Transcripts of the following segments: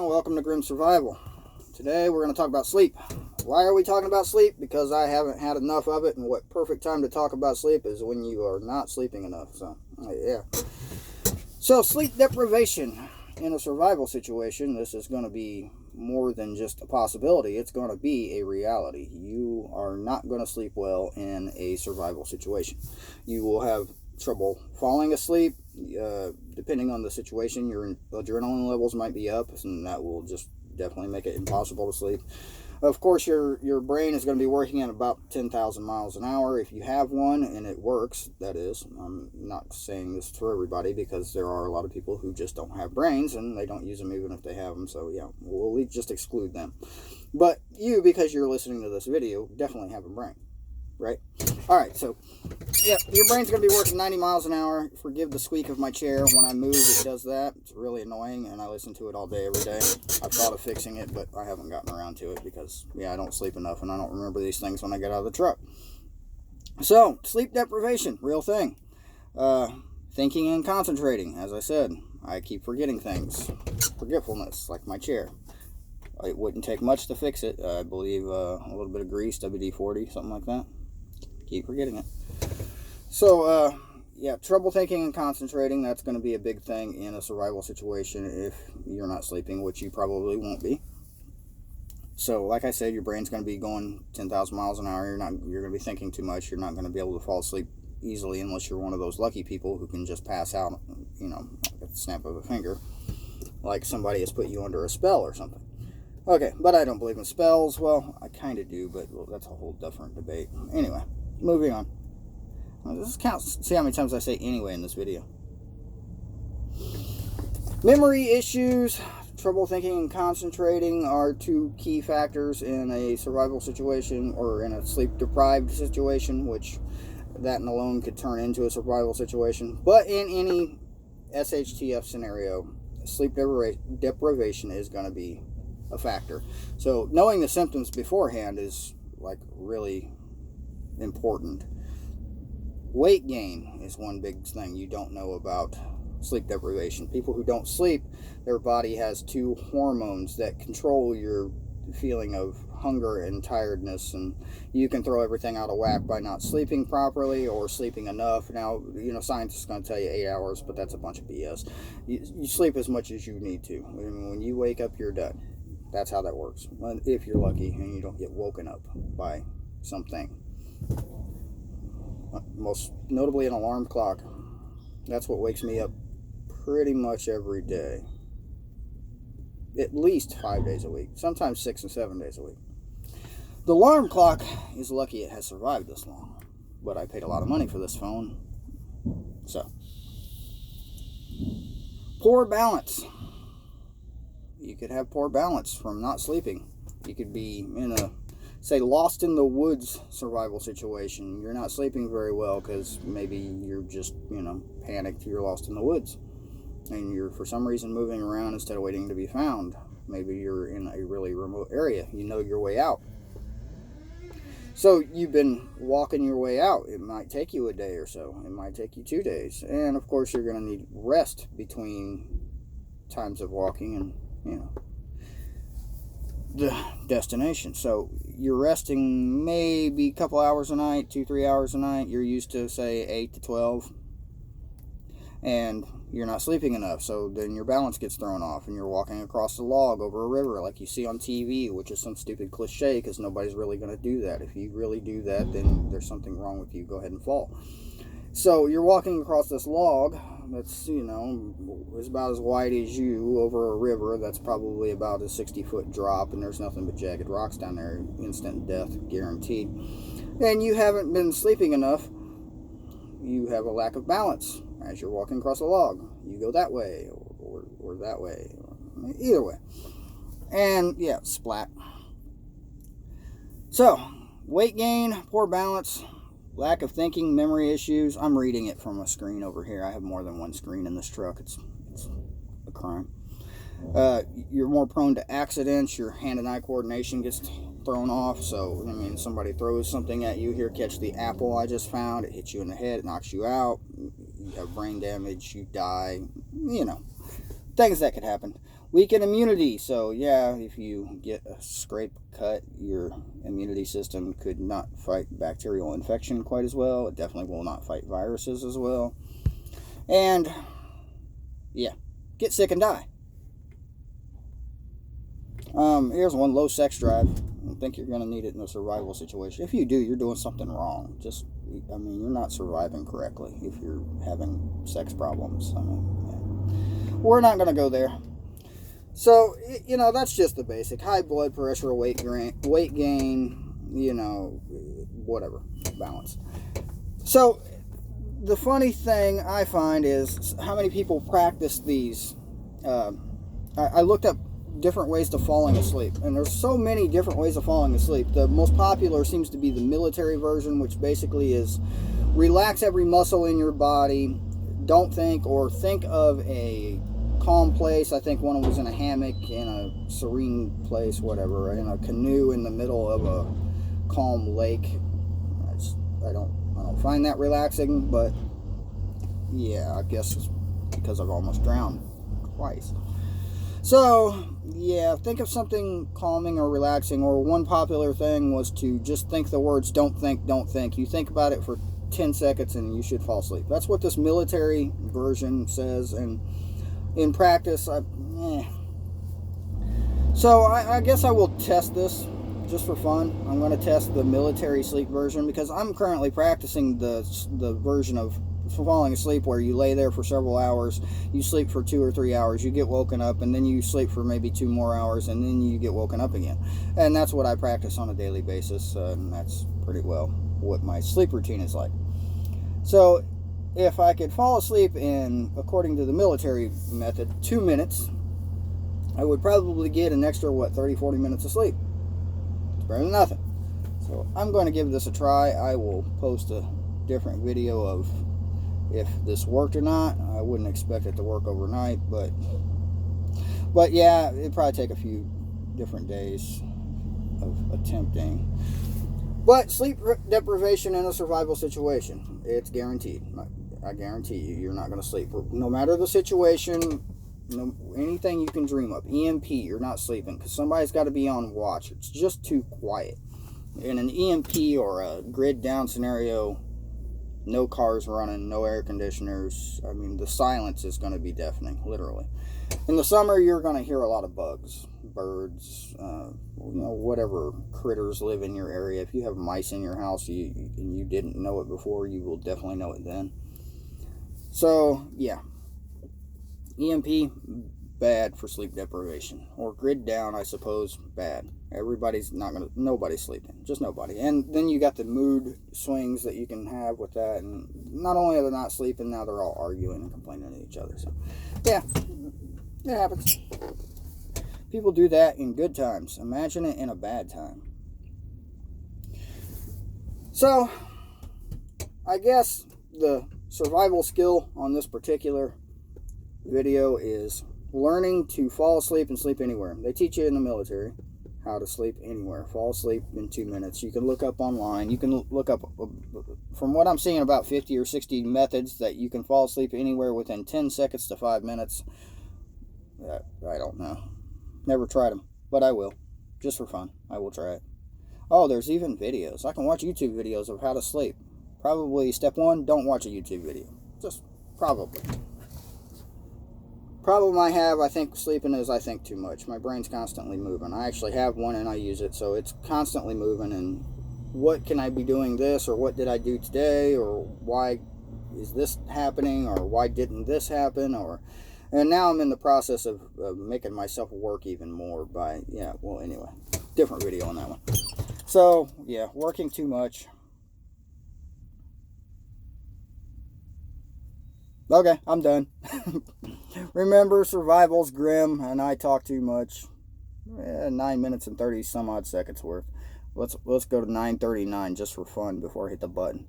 welcome to Grim Survival. Today we're going to talk about sleep. Why are we talking about sleep? Because I haven't had enough of it, and what perfect time to talk about sleep is when you are not sleeping enough. So sleep deprivation in a survival situation, this is going to be more than just a possibility. It's going to be a reality. You are not going to sleep well in a survival situation. You will have trouble falling asleep. Depending on the situation, your adrenaline levels might be up, and that will just definitely make it impossible to sleep. Of course, your brain is going to be working at about 10,000 miles an hour if you have one, and it works, that is. I'm not saying this for everybody, because there are a lot of people who just don't have brains, and they don't use them even if they have them, so yeah, we'll just exclude them. But you, because you're listening to this video, definitely have a brain, right? Alright, so, yeah, your brain's going to be working 90 miles an hour. Forgive the squeak of my chair. When I move, it does that. It's really annoying, and I listen to it all day, every day. I've thought of fixing it, but I haven't gotten around to it because, yeah, I don't sleep enough, and I don't remember these things when I get out of the truck. So, sleep deprivation, real thing. Thinking and concentrating, as I said. I keep forgetting things. Forgetfulness, like my chair. It wouldn't take much to fix it. I believe a little bit of grease, WD-40, something like that. Keep forgetting it. So, yeah, trouble thinking and concentrating, that's going to be a big thing in a survival situation if you're not sleeping, which you probably won't be. So, like I said, your brain's going to be going 10,000 miles an hour. You're going to be thinking too much. You're not going to be able to fall asleep easily unless you're one of those lucky people who can just pass out, at the snap of a finger, like somebody has put you under a spell or something. Okay, but I don't believe in spells. Well, I kind of do, but that's a whole different debate. Anyway, moving on. This counts. See how many times I say anyway in this video. Memory issues, trouble thinking and concentrating are two key factors in a survival situation or in a sleep-deprived situation, which that alone could turn into a survival situation. But in any SHTF scenario, sleep deprivation is going to be a factor. So knowing the symptoms beforehand is like really important. Weight gain is one big thing you don't know about sleep deprivation. People who don't sleep, their body has two hormones that control your feeling of hunger and tiredness, and you can throw everything out of whack by not sleeping properly or sleeping enough. Now, science is going to tell you 8 hours, but that's a bunch of BS. You sleep as much as you need to. When you wake up, you're done. That's how that works. If you're lucky and you don't get woken up by something. Most notably an alarm clock. That's what wakes me up pretty much every day. At least 5 days a week. Sometimes 6 and 7 days a week. The alarm clock is lucky it has survived this long. But I paid a lot of money for this phone. So. Poor balance. You could have poor balance from not sleeping. You could be in a, say, lost in the woods survival situation. You're not sleeping very well because maybe you're just, panicked. You're lost in the woods. And you're, for some reason, moving around instead of waiting to be found. Maybe you're in a really remote area. You know your way out. So you've been walking your way out. It might take you a day or so. It might take you 2 days. And, of course, you're going to need rest between times of walking and, the destination. So you're resting maybe a couple hours a night, 2-3 hours a night. You're used to, say, 8 to 12. And you're not sleeping enough, so then your balance gets thrown off, and you're walking across the log over a river like you see on TV, which is some stupid cliche because nobody's really going to do that. If you really do that, then there's something wrong with you. Go ahead and fall. So you're walking across this log that's, is about as wide as you over a river. That's probably about a 60-foot drop, and there's nothing but jagged rocks down there. Instant death guaranteed. And you haven't been sleeping enough. You have a lack of balance. As you're walking across a log, you go that way or that way, either way. And yeah, splat. So, weight gain, poor balance, lack of thinking, memory issues. I'm reading it from a screen over here. I have more than one screen in this truck. It's a crime. You're more prone to accidents. Your hand and eye coordination gets thrown off. So, somebody throws something at you. Here, catch the apple I just found. It hits you in the head. It knocks you out. You have brain damage. You die. Things that could happen. Weaken immunity. So yeah, if you get a scrape cut, your immunity system could not fight bacterial infection quite as well. It definitely will not fight viruses as well. And yeah, get sick and die. Here's one: low sex drive. I don't think you're going to need it in a survival situation. If you do, you're doing something wrong. You're not surviving correctly if you're having sex problems. Yeah. We're not going to go there. So, that's just the basic. High blood pressure, weight gain, whatever, balance. So, the funny thing I find is how many people practice these. I looked up different ways to falling asleep, and there's so many different ways of falling asleep. The most popular seems to be the military version, which basically is relax every muscle in your body, don't think of a calm place. I think one was in a hammock in a serene place, whatever, in a canoe in the middle of a calm lake. I don't find that relaxing, but yeah, I guess it's because I've almost drowned twice. So, yeah, think of something calming or relaxing. Or one popular thing was to just think the words, don't think, don't think. You think about it for 10 seconds and you should fall asleep. That's what this military version says. And in practice, So I guess I will test this just for fun. I'm going to test the military sleep version because I'm currently practicing the version of falling asleep where you lay there for several hours, you sleep for 2 or 3 hours, you get woken up, and then you sleep for maybe 2 more hours, and then you get woken up again. And that's what I practice on a daily basis, and that's pretty well what my sleep routine is like. So if I could fall asleep in, according to the military method, 2 minutes, I would probably get an extra 30-40 minutes of sleep. It's better than nothing. So I'm going to give this a try. I will post a different video of if this worked or not. I wouldn't expect it to work overnight, but yeah, it'd probably take a few different days of attempting. But sleep deprivation in a survival situation, it's guaranteed. I guarantee you're not going to sleep. No matter the situation, anything you can dream of. EMP, you're not sleeping because somebody's got to be on watch. It's just too quiet. In an EMP or a grid down scenario, no cars running, no air conditioners. I mean, the silence is going to be deafening, literally. In the summer, you're going to hear a lot of bugs, birds, whatever critters live in your area. If you have mice in your house and you didn't know it before, you will definitely know it then. So, yeah. EMP, bad for sleep deprivation. Or grid down, I suppose, bad. Nobody's sleeping. Just nobody. And then you got the mood swings that you can have with that. And not only are they not sleeping, now they're all arguing and complaining to each other. So, yeah, it happens. People do that in good times. Imagine it in a bad time. So, I guess the survival skill on this particular video is learning to fall asleep and sleep anywhere. They teach you in the military how to sleep anywhere. Fall asleep in 2 minutes. You can look up online. You can look up, from what I'm seeing, about 50 or 60 methods that you can fall asleep anywhere within 10 seconds to 5 minutes. I don't know. Never tried them, but I will. Just for fun. I will try it. Oh, there's even videos. I can watch YouTube videos of how to sleep. Probably step 1, don't watch a YouTube video. Just probably. Problem I have, I think, sleeping is I think too much. My brain's constantly moving. I actually have one and I use it, so it's constantly moving. And what can I be doing this, or what did I do today, or why is this happening, or why didn't this happen, and now I'm in the process of making myself work even more by, anyway, different video on that one. So, yeah, working too much. Okay, I'm done. Remember, survival's grim, and I talk too much. 9 minutes and 30 some odd seconds worth. Let's go to 9:39 just for fun before I hit the button.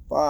Bye.